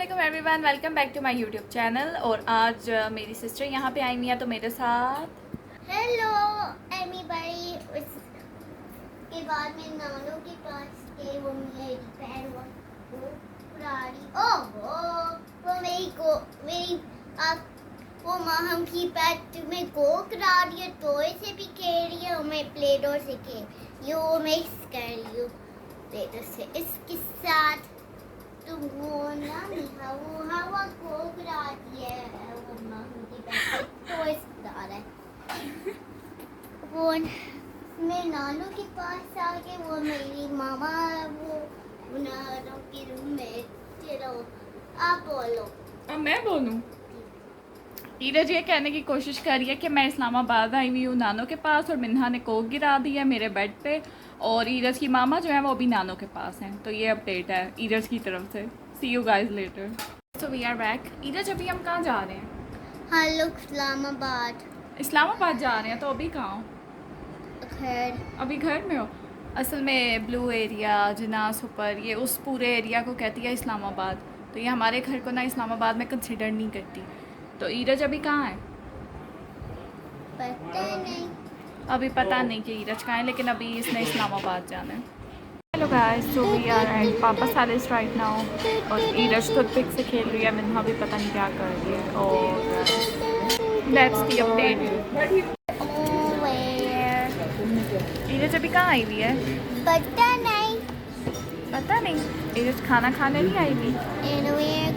वालेकुम everyone, welcome back to my YouTube channel. और आज मेरी सिस्टर यहाँ पे आई हुई है तो मेरे साथ हेलो एवरीबॉडी। उसके बाद मैं नानू के पास गई, वो मेरी बहन वो पुरानी वो मेरी आप वो माँ की पैट में कोक ला रही है, टॉय से भी खेल रही है और मैं प्ले डो से खेल रही हूँ। मिक्स कर रही हूँ प्ले डो से इसके साथ। तो वो ना वो हवा कोक ला रही है, वो माँ की पैट टॉय से ला रहा है। वो मैं नानू के पास आ गए, वो मेरी मामा वो नानू के रूम में। चलो आप बोलो। अब मैं बोलूँ। ईरज ये कहने की कोशिश कर रही है कि मैं इस्लामाबाद आई हुई हूँ नानो के पास, और मिन्हा ने कोक गिरा दी है मेरे बेड पे, और ईरज की मामा जो है वो भी नानो के पास हैं। तो ये अपडेट है ईरज की तरफ से। See you guys later. So we are back. ईरज अभी हम कहाँ जा रहे हैं? हेलो इस्लामाबाद। इस्लामाबाद जा रहे हैं। तो अभी कहाँ हो? खैर अभी घर में हो? असल में ब्लू एरिया, जिनास ऊपर, ये उस पूरे एरिया को कहती है इस्लामाबाद। तो ये हमारे घर को ना इस्लामाबाद में कंसिडर नहीं करती। तो ईरज अभी कहाँ है? पता नहीं। अभी पता नहीं कि ईरज कहाँ है, लेकिन अभी इसने इस्लामाबाद जाना है। Hello guys, so we are at papa palace right now. और ईरज तो पिक से खेल रही है, मिन्हा भी पता नहीं क्या कर रही है। और दैट्स द अपडेट। ईरज अभी कहाँ आई हुई है? पता नहीं। पता नहीं। ईरज खाना खाने नहीं आई हुई। Anywhere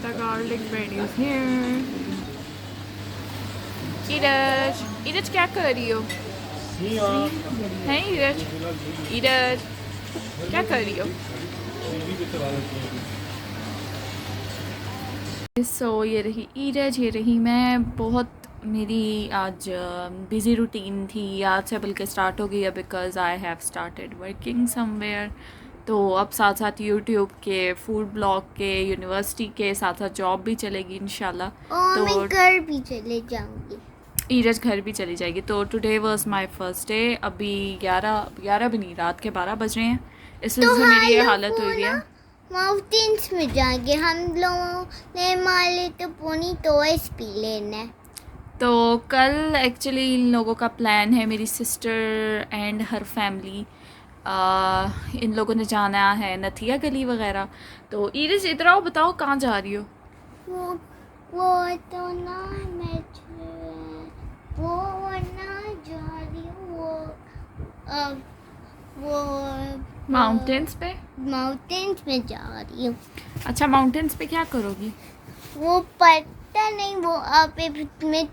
The garlic bread is here. Iraj क्या कर रही हो? हैं ईरज? ईरज क्या कर रही हो? सो ये रही ईरज, ये रही मैं। बहुत मेरी आज बिज़ी रूटीन थी। आज से बल्कि स्टार्ट हो गई है, because I have started working somewhere. तो अब साथ साथ यूट्यूब के, फूड ब्लॉग के, यूनिवर्सिटी के साथ साथ जॉब भी चलेगी इंशाल्लाह। और तो मैं घर भी चले जाऊंगी। ईरज घर भी चली जाएगी। तो today was my first day. अभी 11 भी नहीं, रात के 12 बज रहे हैं। इस वजह से मेरी ये हालत हुई है। माउंटेन्स में जाएंगे हम लोगों ने, माले तो पोनी टॉयज पी लेना है। तो कल एक्चुअली इन लोगों का प्लान है, मेरी सिस्टर एंड हर फैमिली, इन लोगों ने जाना है नथिया गली वगैरह। तो ईरज इधर आओ, बताओ कहाँ जा रही हो? वो तो ना मैं वो ना जा रही हूँ वो माउंटेन्स पे। माउंटेन्स में जा रही हूँ। अच्छा, माउंटेन्स पे क्या करोगी? वो पता नहीं। वो आप मैं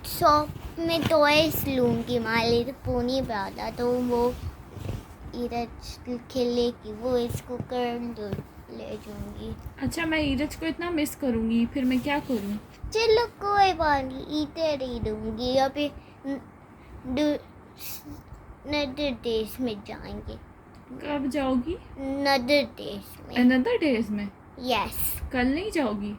शॉप में टॉयज लूँगी, माले तो पोनी पे आता, तो वो इधर खेलेगी, वो इसको कर ले जाऊंगी। अच्छा, मैं ईरज को इतना मिस करूँगी, फिर मैं क्या करूँ? चलो कोई बात नहीं, इधर ही दूंगी। अभी नदर देश में जाएंगे। कब जाओगी? नदर देश में। अनदर डेज में? यस। कल नहीं जाओगी?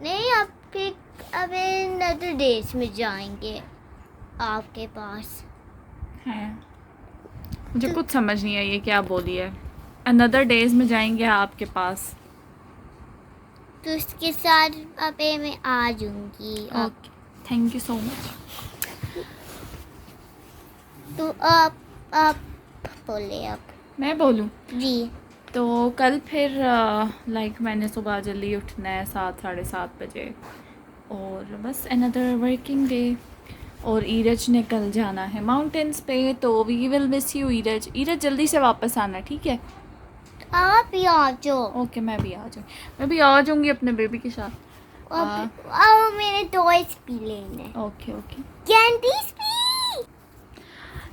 नहीं, अब फिर अभी नदर देश में जाएंगे आपके पास। है, मुझे कुछ समझ नहीं आई ये क्या बोली है। अनदर डेज में जाएंगे आपके पास। तो उसके साथ अबे मैं आ जाऊंगी। Okay, thank you so much. तो आप बोले। अब मैं बोलूँ? जी। तो कल फिर लाइक मैंने सुबह जल्दी उठना है, 7 साढ़े 7 बजे। और बस अनदर वर्किंग डे। और ईरज ने कल जाना है माउंटेन्स पे, तो we will miss you Iraj. Iraj जल्दी से वापस आना, ठीक है? आप भी आ जाओ। ओके, मैं भी आ जाऊँ। मैं भी आ जाऊँगी अपने बेबी के साथ। अब मेरे टॉयज पी लेने। Okay okay, candies P.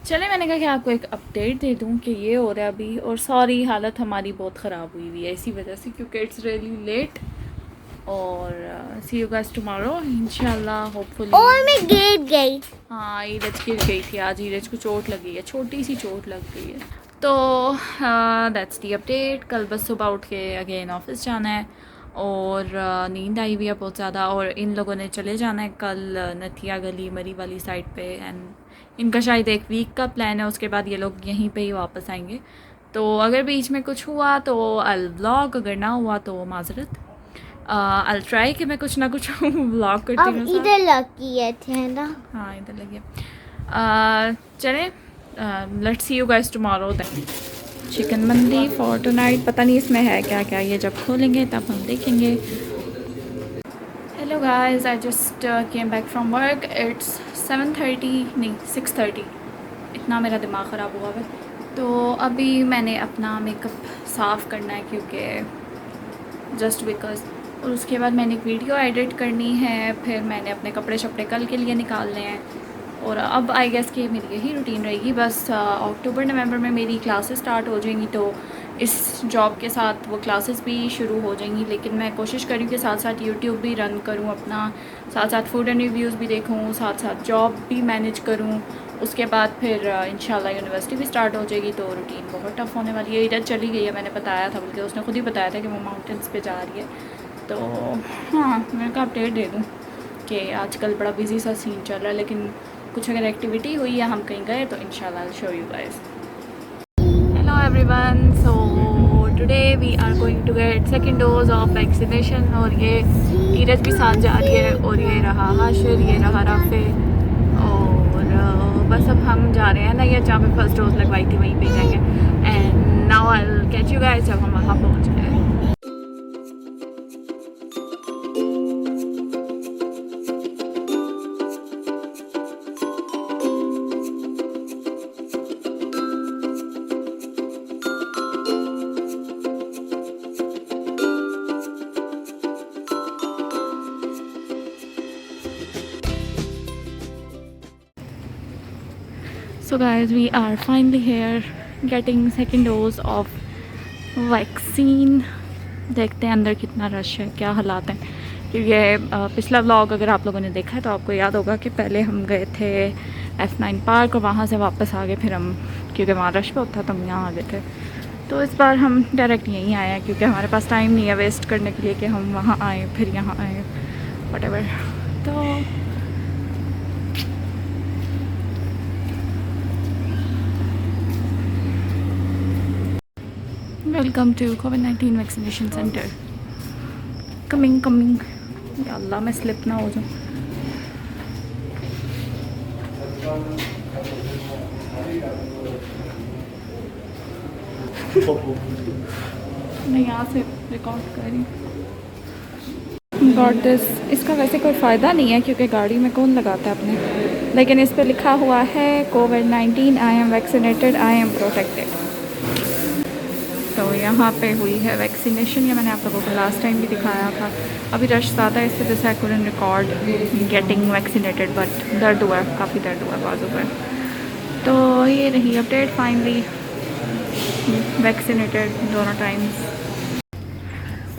चले, मैंने कहा कि आपको एक अपडेट दे दूं कि ये हो रहा है अभी। और सॉरी, हालत हमारी बहुत ख़राब हुई हुई है इसी वजह से, क्योंकि इट्स रियली लेट। और सी यू गाइस टुमारो इंशाल्लाह, होपफुली। और मैं गिर गई। हाँ, ईरज गिर गई थी आज। ईरज को चोट लगी है, छोटी सी चोट लग गई है। तो दैट्स दी अपडेट। कल बस सुबह उठ के अगेन ऑफिस जाना है। और नींद आई हुई है बहुत ज़्यादा। और इन लोगों ने चले जाना है कल नथिया गली मरी वाली साइड पे। एंड इनका शायद एक वीक का प्लान है, उसके बाद ये लोग यहीं पे ही वापस आएंगे। तो अगर बीच में कुछ हुआ तो अल व्लॉग, अगर ना हुआ तो माजरत। अल ट्राई कि मैं कुछ ना कुछ व्लॉग करती अब हूँ। इधर लगी है थे ना। हाँ इधर लगी है। चलें, let's see you guys tomorrow then. Chicken mandi for tonight. पता नहीं इसमें है क्या क्या, ये जब खोलेंगे तब हम देखेंगे। Hello guys, I just came back from work. It's 7:30 नहीं 6:30, इतना मेरा दिमाग ख़राब हुआ है। तो अभी मैंने अपना मेकअप साफ़ करना है क्योंकि जस्ट बिकॉज, और उसके बाद मैंने एक वीडियो एडिट करनी है, फिर मैंने अपने कपड़े शपड़े कल के लिए निकालने हैं। और अब आई गेस कि मेरी यही रूटीन रहेगी बस। अक्टूबर नवंबर में मेरी क्लासेस स्टार्ट हो जाएंगी, तो इस जॉब के साथ वो क्लासेस भी शुरू हो जाएंगी। लेकिन मैं कोशिश करूँ कि साथ साथ यूट्यूब भी रन करूँ अपना, साथ साथ फूड एंड रिव्यूज़ भी देखूँ, साथ साथ जॉब भी मैनेज करूँ। उसके बाद फिर इंशाल्लाह यूनिवर्सिटी भी स्टार्ट हो जाएगी, तो रूटीन बहुत टफ होने वाली है। इधर चली गई है, मैंने बताया था, बल्कि उसने खुद ही बताया था कि वो माउंटेन्स पे जा रही है। तो हाँ, मैंने कहा अपडेट दे दूँ कि आजकल बड़ा बिजी सा सीन चल रहा है, लेकिन कुछ अगर एक्टिविटी हुई या हम कहीं गए तो इंशाल्लाह I'll show you guys. Hello everyone, so today we are going to get second dose of vaccination. और ये नीरज भी साथ जा रही है, और ये रहा हाशिर, ये रहा राफे, और बस अब हम जा रहे हैं ना, ये जहाँ पे फर्स्ट डोज लगवाई थी वहीं पे जाएंगे। And now I will catch you guys जब हम वहाँ पहुँच गए। So guys, we are finally here getting second dose of vaccine. देखते हैं अंदर कितना रश है, क्या हालात हैं। क्योंकि पिछला व्लॉग अगर आप लोगों ने देखा है तो आपको याद होगा कि पहले हम गए थे F9 पार्क और वहाँ से वापस आ गए। फिर हम, क्योंकि वहाँ रश बहुत था, तो हम यहाँ आ गए थे। तो इस बार हम डायरेक्ट यहीं आए हैं क्योंकि हमारे पास टाइम नहीं है वेस्ट करने के लिए कि हम वहाँ आएँ फिर यहाँ आएँ, व्हाटएवर। तो वेलकम टू कोविड-19 वैक्सीनेशन सेंटर। कमिंग। या अल्लाह, मैं स्लिप ना हो जाऊँ। मैं यहाँ से रिकॉर्ड कर रही हूँ। Got this. इसका वैसे कोई फ़ायदा नहीं है क्योंकि गाड़ी में कौन लगाता है अपने, लेकिन इस पर लिखा हुआ है कोविड-19 I am vaccinated, I am protected. तो यहाँ पे हुई है वैक्सीनेशन, ये मैंने आप लोगों को लास्ट टाइम भी दिखाया था। अभी रश ज़्यादा है, इस वजह से I couldn't record getting vaccinated, but दर्द हुआ है, काफ़ी दर्द हुआ है बाजू पर। तो ये रही अपडेट, फाइनली वैक्सीनेटेड दोनों टाइम्स।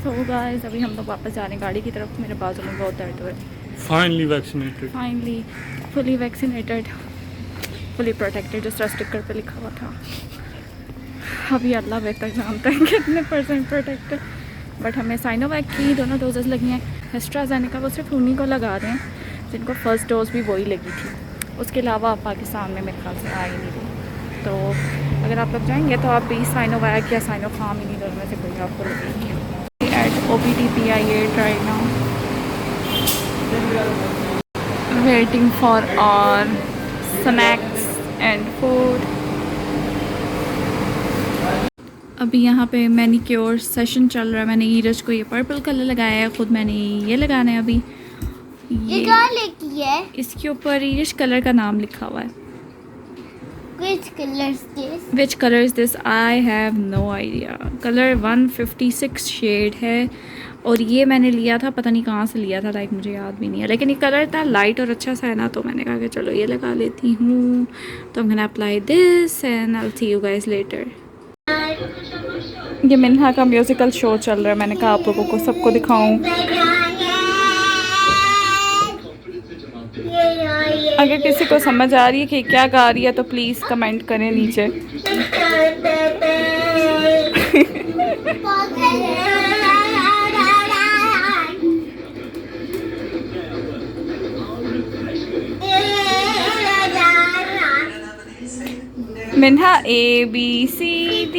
सो गाइस, अभी हम लोग वापस जा रहे हैं गाड़ी की तरफ। मेरे बाजू में बहुत दर्द हुआ है। Finally vaccinated, finally fully vaccinated, fully protected, जिस तरह स्टिकर पे लिखा हुआ था। अभी अल्लाह बेहतर जानता है कितने % प्रोटेक्टेड, बट हमें साइनोवैक की दोनों डोजेज़ लगी हैं। एस्ट्राजेनेका वो सिर्फ उन्हीं को लगा रहे हैं जिनको फ़र्स्ट डोज़ भी वही लगी थी, उसके अलावा पाकिस्तान में मेरे ख्याल से आ ही नहीं रही। तो अगर आप लोग जाएंगे तो आप भी साइनोवैक या साइनोफार्म, इन्हीं दोनों में से कोई आपको लगेगी। At OPTPI8 right now, waiting for our snacks and food. अभी यहाँ पे मैनिक्योर सेशन चल रहा है। मैंने ईरज को ये पर्पल कलर लगाया है, ख़ुद मैंने ये लगाना है अभी। ये क्या लिखी है? इसके ऊपर ईरज कलर का नाम लिखा हुआ है। Which color is this? Which color is this? I have no idea. Colour 156 shade है, और ये मैंने लिया था, पता नहीं कहाँ से लिया था, लाइक मुझे याद भी नहीं है, लेकिन ये कलर था लाइट और अच्छा सा है ना, तो मैंने कहा कि चलो ये लगा लेती हूँ। तो I'm gonna apply this and I'll see you guys later. ये मिन्हा का म्यूज़िकल शो चल रहा है, मैंने कहा आप लोगों को सबको दिखाऊं। अगर किसी को समझ आ रही है कि क्या गा रही है तो प्लीज़ कमेंट करें नीचे। मिन्हा ABCD।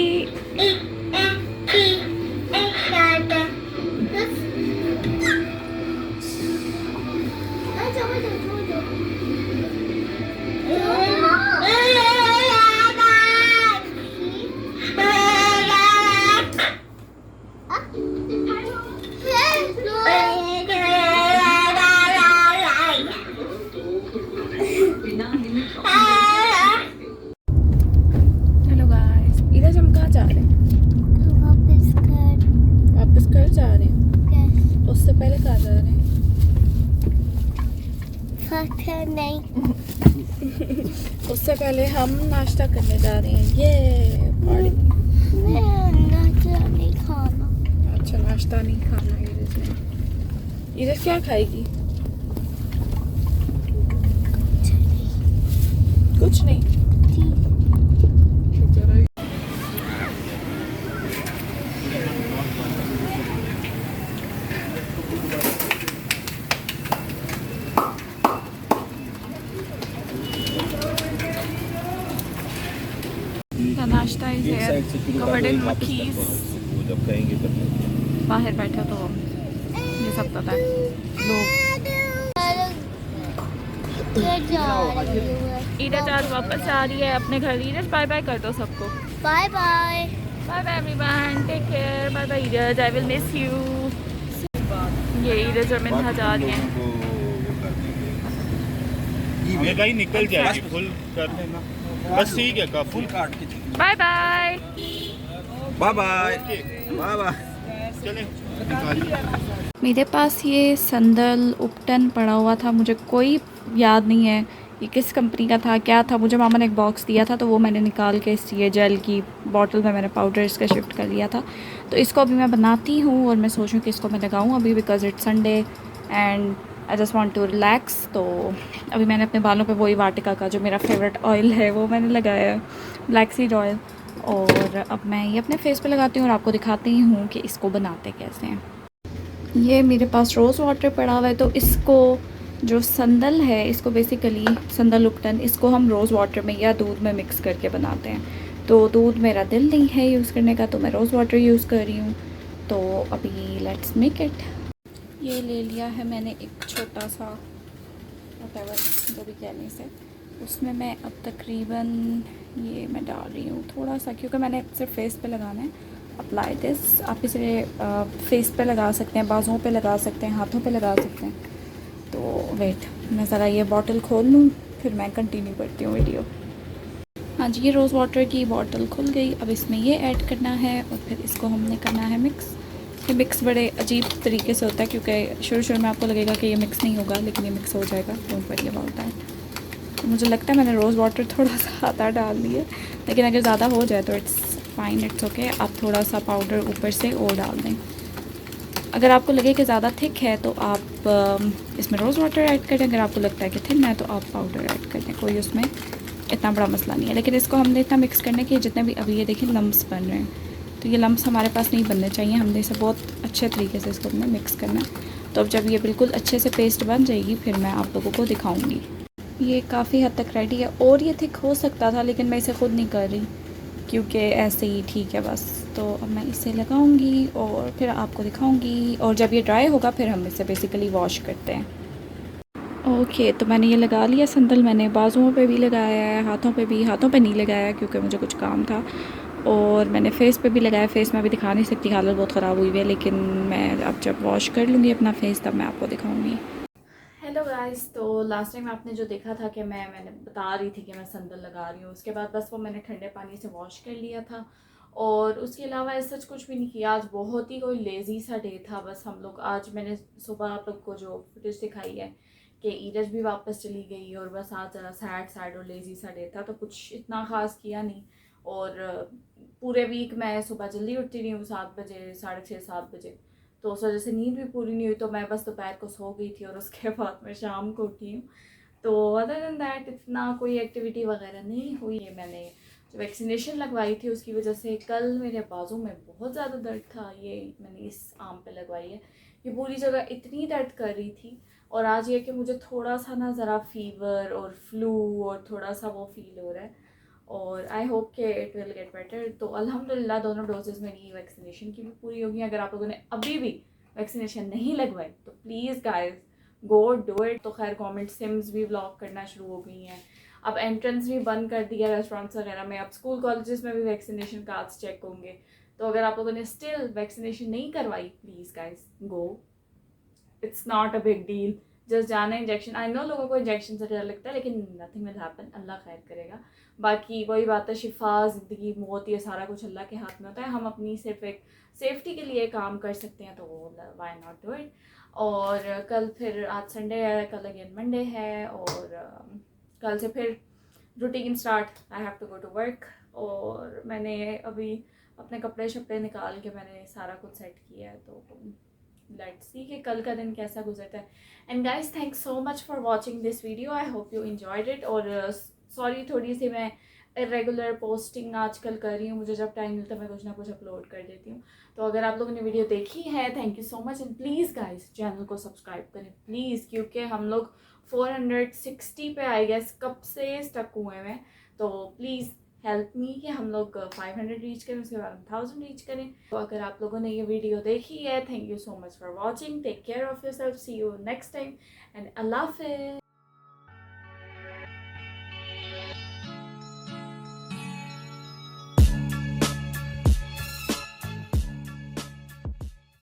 हेलो गाइस, इधर हम कहाँ जा रहे हैं? वापस घर जा रहे हैं। उससे पहले कहाँ जा रहे हैं? नहीं उससे पहले हम नाश्ता करने जा रहे हैं। ये पार्टी। नहीं खाना। अच्छा, नाश्ता नहीं खाना इधर ने। इधर क्या खाएगी? कुछ नहीं। The नाश्ता is here, covered in मक्खीज। जब कहेंगे तब बाहर बैठे तो ये सब पता है लोग। ईरज आज वापस आ रही है अपने घर। ईरज बाय बाय कर दो सबको। Bye bye. Bye bye everyone, take care. Bye bye Iraj, I will miss you. ये ईरज और मिन्हा जा रही हैं। ये भाई निकल जाएगी फुल कर लेना बस। ठीक है का फुल काट के bye bye. Bye bye bye bye चलें। मेरे पास ये संदल उपटन पड़ा हुआ था। मुझे कोई याद नहीं है ये किस कंपनी का था, क्या था। मुझे मामा ने एक बॉक्स दिया था तो वो मैंने निकाल के इस ये जेल की बॉटल में मैंने पाउडर इसका शिफ्ट कर लिया था। तो इसको अभी मैं बनाती हूँ और मैं सोच रही हूँ कि इसको मैं लगाऊँ अभी, because it's Sunday and I just want to relax. तो अभी मैंने अपने बालों पे वही वाटिका का जो मेरा फेवरेट ऑयल है वो मैंने लगाया है, ब्लैक सीड ऑयल। और अब मैं ये अपने फेस पे लगाती हूँ और आपको दिखाती हूँ कि इसको बनाते कैसे हैं। ये मेरे पास रोज़ वाटर पड़ा हुआ है। तो इसको जो संदल है, इसको बेसिकली संदल उपटन, इसको हम रोज़ वाटर में या दूध में मिक्स करके बनाते हैं। तो दूध मेरा दिल नहीं है यूज़ करने का तो मैं रोज़ वाटर यूज़ कर रही हूँ। तो अभी लेट्स मेक इट। ये ले लिया है मैंने एक छोटा सा व्हाटएवर जो भी कहने से, उसमें मैं अब तकरीबन ये मैं डाल रही हूँ थोड़ा सा, क्योंकि मैंने सिर्फ फेस पे लगाना है। Apply this. आप इसे फेस पे लगा सकते हैं, बाजुओं पे लगा सकते हैं, हाथों पे लगा सकते हैं। तो वेट, मैं ज़रा ये बॉटल खोल लूँ फिर मैं कंटिन्यू करती हूँ वीडियो। हाँ जी, ये रोज़ वाटर की बॉटल खुल गई। अब इसमें ये ऐड करना है और फिर इसको हमने करना है मिक्स। ये मिक्स बड़े अजीब तरीके से होता है क्योंकि शुरू में आपको लगेगा कि ये मिक्स नहीं होगा, लेकिन ये मिक्स हो जाएगा। Don't worry about that. तो मुझे लगता है मैंने रोज़ वाटर थोड़ा सा आधा डाल दिया, लेकिन अगर ज़्यादा हो जाए तो इट्स फाइन, इट्स ओके। आप थोड़ा सा पाउडर ऊपर से और डाल दें। अगर आपको लगे कि ज़्यादा थिक है तो आप इसमें रोज़ वाटर ऐड करें। अगर आपको लगता है कि थिन है तो आप पाउडर ऐड कर दें। कोई उसमें इतना बड़ा मसला नहीं है। लेकिन इसको हमने इतना मिक्स करने के जितने भी अभी ये देखिए लम्ब्स बन रहे हैं, तो ये लम्ब्स हमारे पास नहीं बनने चाहिए। हमने इसे बहुत अच्छे तरीके से इसको हमने मिक्स करना है। तो अब जब ये बिल्कुल अच्छे से पेस्ट बन जाएगी फिर मैं आप लोगों को दिखाऊंगी। ये काफ़ी हद तक रेडी है और ये थिक हो सकता था, लेकिन मैं इसे ख़ुद नहीं कर रही क्योंकि ऐसे ही ठीक है बस। तो अब मैं इसे लगाऊंगी और फिर आपको दिखाऊंगी, और जब ये ड्राई होगा फिर हम इसे बेसिकली वॉश करते हैं। ओके, तो मैंने ये लगा लिया संदल। मैंने बाजुओं पे भी लगाया है, हाथों पे भी। हाथों पे नहीं लगाया क्योंकि मुझे कुछ काम था। और मैंने फ़ेस पे भी लगाया। फ़ेस में अभी दिखा नहीं सकती, हालत बहुत ख़राब हुई है, लेकिन मैं अब जब वॉश कर लूँगी अपना फ़ेस तब मैं आपको दिखाऊँगी। हेलो गाइस, तो लास्ट टाइम आपने जो देखा था कि मैंने बता रही थी कि मैं संदल लगा रही हूँ, उसके बाद बस वो मैंने ठंडे पानी से वॉश कर लिया था और उसके अलावा ऐसा कुछ भी नहीं किया। आज बहुत ही कोई लेज़ी सा डे था। बस हम लोग आज मैंने सुबह आप लोग को जो फुटेज दिखाई है कि ईरज भी वापस चली गई और बस आज ज़रा सैड और लेज़ी सा डे था, तो कुछ इतना ख़ास किया नहीं। और पूरे वीक मैं सुबह जल्दी उठती रही हूँ 7 बजे, 6:30 7 बजे, तो उस वजह से नींद भी पूरी नहीं हुई। तो मैं बस दोपहर को सो गई थी और उसके बाद मैं शाम को उठी हूँ। तो अदर देन दैट इतना कोई एक्टिविटी वगैरह नहीं हुई है। मैंने जो वैक्सीनेशन लगवाई थी उसकी वजह से कल मेरे बाजू में बहुत ज़्यादा दर्द था। ये मैंने इस आर्म पे लगवाई है, ये पूरी जगह इतनी दर्द कर रही थी। और आज ये कि मुझे थोड़ा सा ना ज़रा फीवर और फ्लू और थोड़ा सा वो फील हो रहा है। और आई होप कि इट विल गेट बेटर। तो अल्हम्दुलिल्लाह दोनों डोजेज़ मेरी वैक्सीनेशन की भी पूरी होगी। अगर आप लोगों ने अभी भी वैक्सीनेशन नहीं लगवाई तो please guys go do it. तो खैर गवर्नमेंट सिम्स भी ब्लॉक करना शुरू हो गई हैं, अब एंट्रेंस भी बंद कर दिया रेस्टोरेंट्स वगैरह में, अब स्कूल कॉलेजेस में भी वैक्सीनेशन कार्ड्स चेक होंगे। तो अगर आप लोगों ने स्टिल वैक्सीनेशन नहीं करवाई please guys go, it's not a big deal, just जाना इंजेक्शन। आई नो लोगों को इंजेक्शन से डर लगता है लेकिन नथिंग विल हैपन, अल्लाह खैर करेगा। बाकी वही बात है, शिफा ज़िंदगी मौत ये सारा कुछ अल्लाह के हाथ में होता है। हम अपनी सिर्फ एक सेफ्टी के लिए काम कर सकते हैं तो व्हाई नॉट डू इट। और कल फिर आज संडे है, कल अगेन मंडे है और कल से फिर routine start, I have to go to work. और मैंने अभी अपने कपड़े शपड़े निकाल के मैंने सारा कुछ सेट किया है, तो लेट्स सी कि कल का दिन कैसा गुजरता है। And guys thanks so much for watching this video, I hope you enjoyed it. और सॉरी थोड़ी सी मैं इरेगुलर पोस्टिंग आजकल कर रही हूँ, मुझे जब टाइम मिलता है मैं कुछ ना कुछ अपलोड कर देती हूँ। तो अगर आप लोगों ने वीडियो देखी है thank you so much, and please guys channel को सब्सक्राइब करें प्लीज़, क्योंकि हम लोग 460 पे आई गेस कब से स्टक हुए हैं। तो प्लीज़ हेल्प मी कि हम लोग 500 रीच करें, उसके बाद 1000 रीच करें। तो अगर आप लोगों ने ये वीडियो देखी है thank you so much for watching, take care of yourself, see you next time and अल्लाह हाफ़िज़।